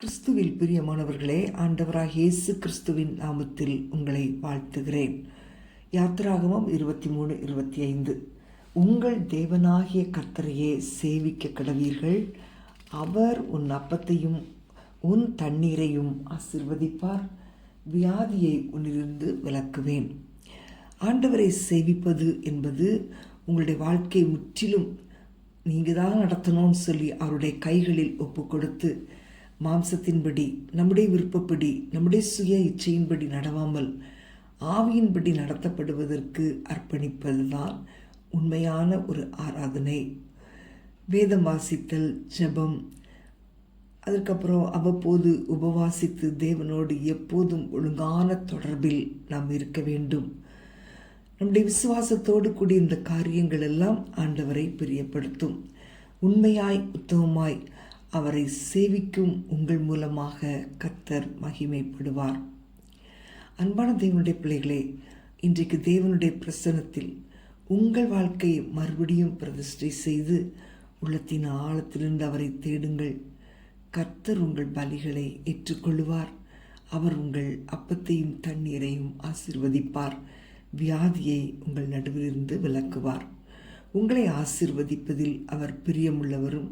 கிறிஸ்துவில் பிரியமானவர்களே, ஆண்டவராகிய இயேசு கிறிஸ்துவின் நாமத்தில் உங்களை வாழ்த்துகிறேன். யாத்திராகமம் 23:25. உங்கள் தேவனாகிய கர்த்தரையே சேவிக்க கடவீர்கள். அவர் உன் அப்பத்தையும் உன் தண்ணீரையும் ஆசீர்வதிப்பார். வியாதியை உன்னிலிருந்து விலக்குவேன். ஆண்டவரை சேவிப்பது என்பது உங்களுடைய வாழ்க்கை முற்றிலும் நீங்கள் தான் நடத்தணும்னு சொல்லி அவருடைய கைகளில் ஒப்பு கொடுத்து, மாம்சத்தின்படி, நம்முடைய விருப்பப்படி, நம்முடைய சுய இச்சையின்படி நடவாமல் ஆவியின்படி நடத்தப்படுவதற்கு அர்ப்பணிப்பதுதான் உண்மையான ஒரு ஆராதனை. வேதம் வாசித்தல், ஜெபம், அதற்கப்புறம் அவ்வப்போது உபவாசித்து தேவனோடு எப்போதும் ஒழுங்கான தொடர்பில் நாம் இருக்க வேண்டும். நம்முடைய விசுவாசத்தோடு கூடிய இந்த காரியங்கள் எல்லாம் ஆண்டவரை பிரியப்படுத்தும். உண்மையாய் உத்தமமாய் அவரை சேவிக்கும் உங்கள் மூலமாக கர்த்தர் மகிமைப்படுவார். அன்பான தேவனுடைய பிள்ளைகளே, இன்றைக்கு தேவனுடைய பிரசன்னத்தில் உங்கள் வாழ்க்கையை மறுபடியும் பிரதிஷ்டை செய்து உள்ளத்தின் ஆழத்திலிருந்து அவரை தேடுங்கள். கர்த்தர் உங்கள் பலிகளை ஏற்றுக்கொள்வார். அவர் உங்கள் அப்பத்தையும் தண்ணீரையும் ஆசீர்வதிப்பார். வியாதியை உங்கள் நடுவிலிருந்து விலக்குவார். உங்களை ஆசீர்வதிப்பதில் அவர் பிரியமுள்ளவரும்,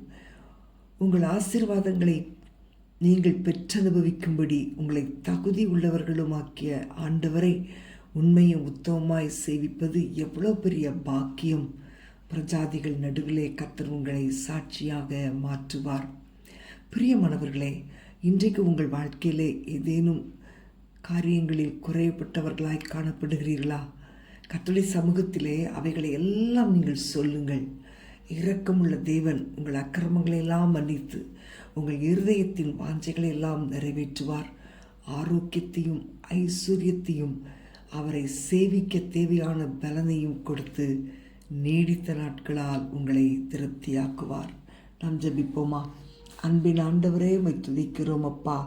உங்கள் ஆசீர்வாதங்களை நீங்கள் பெற்றனுபவிக்கும்படி உங்களை தகுதி உள்ளவர்களுமாக்கிய ஆண்டவரை உண்மையும் உத்தமமாய் சேவிப்பது எவ்வளோ பெரிய பாக்கியம்! பிரஜாதிகள் நடுவிலே கர்த்தர் உங்களை சாட்சியாக மாற்றுவார். பிரியமானவர்களே, இன்றைக்கு உங்கள் வாழ்க்கையிலே ஏதேனும் காரியங்களில் குறைபட்டவர்களாய் காணப்படுகிறீர்களா? கர்த்தருடைய சமூகத்திலே அவைகளை எல்லாம் நீங்கள் சொல்லுங்கள். இரக்கமுள்ள தேவன் உங்கள் அக்கிரமங்களை எல்லாம் மன்னித்து உங்கள் இருதயத்தின் வாஞ்சைகளை எல்லாம் நிறைவேற்றுவார். ஆரோக்கியத்தையும் ஐஸ்வர்யத்தையும் அவரை சேவிக்க தேவையான பலனையும் கொடுத்து நீடித்த நாட்களால் உங்களை திருப்தியாக்குவார். நாம் ஜெபிப்போமா? அன்பின் ஆண்டவரே, உம்மை துதிக்கிறோம் அப்பா.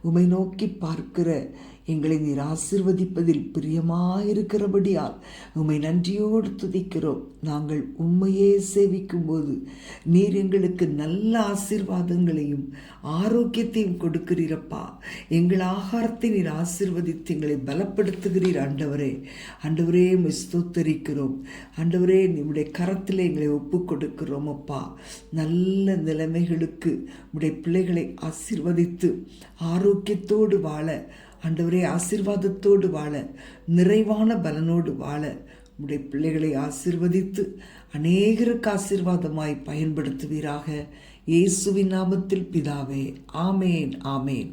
உம்மை நோக்கி பார்க்கிற எங்களை நீர் ஆசீர்வதிப்பதில் பிரியமாயிருக்கிறபடியால் உம்மை நன்றியோடு துதிக்கிறோம். நாங்கள் உம்மையே சேவிக்கும் போது நீர் எங்களுக்கு நல்ல ஆசீர்வாதங்களையும் ஆரோக்கியத்தையும் கொடுக்கிறீரப்பா. எங்கள் ஆகாரத்தை நீர் ஆசீர்வதித்து எங்களை பலப்படுத்துகிறீர். ஆண்டவரே உம்மை ஸ்தோத்தரிக்கிறோம். ஆண்டவரே, உம்முடைய கரத்தில் எங்களை ஒப்பு கொடுக்கிறோம் அப்பா. நல்ல நிலைமைகளுக்கு உம்முடைய பிள்ளைகளை ஆசீர்வதித்து ஆரோக்கியத்தோடு வாழ, ஆண்டவரே, ஆசீர்வாதத்தோடு வாழ, நிறைவான பலனோடு வாழ உம்முடைய பிள்ளைகளை ஆசீர்வதித்து அநேகருக்கு ஆசீர்வாதமாய் பயன்படுத்துவீராக. இயேசுவின் நாமத்தில் பிதாவே, ஆமேன், ஆமேன்.